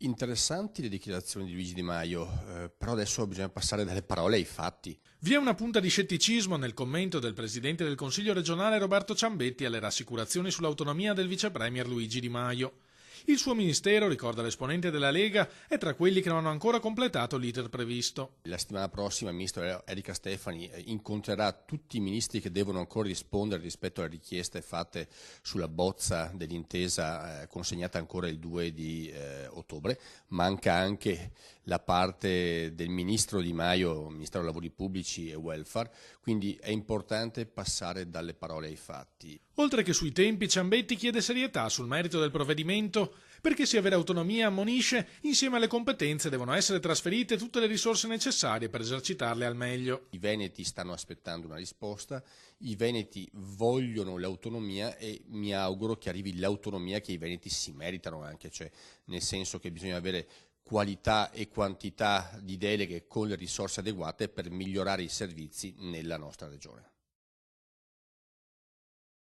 Interessanti le dichiarazioni di Luigi Di Maio, però adesso bisogna passare dalle parole ai fatti. Vi è una punta di scetticismo nel commento del presidente del Consiglio regionale Roberto Ciambetti alle rassicurazioni sull'autonomia del vice premier Luigi Di Maio. Il suo ministero, ricorda l'esponente della Lega, è tra quelli che non hanno ancora completato l'iter previsto. La settimana prossima il ministro Erika Stefani incontrerà tutti i ministri che devono ancora rispondere rispetto alle richieste fatte sulla bozza dell'intesa consegnata ancora il 2 di ottobre. Manca anche la parte del ministro Di Maio, Ministero Lavori Pubblici e Welfare, quindi è importante passare dalle parole ai fatti. Oltre che sui tempi, Ciambetti chiede serietà sul merito del provvedimento, perché sia avere autonomia, ammonisce, insieme alle competenze devono essere trasferite tutte le risorse necessarie per esercitarle al meglio. I veneti stanno aspettando una risposta, i veneti vogliono l'autonomia e mi auguro che arrivi l'autonomia che i veneti si meritano anche, cioè nel senso che bisogna avere qualità e quantità di deleghe con le risorse adeguate per migliorare i servizi nella nostra regione.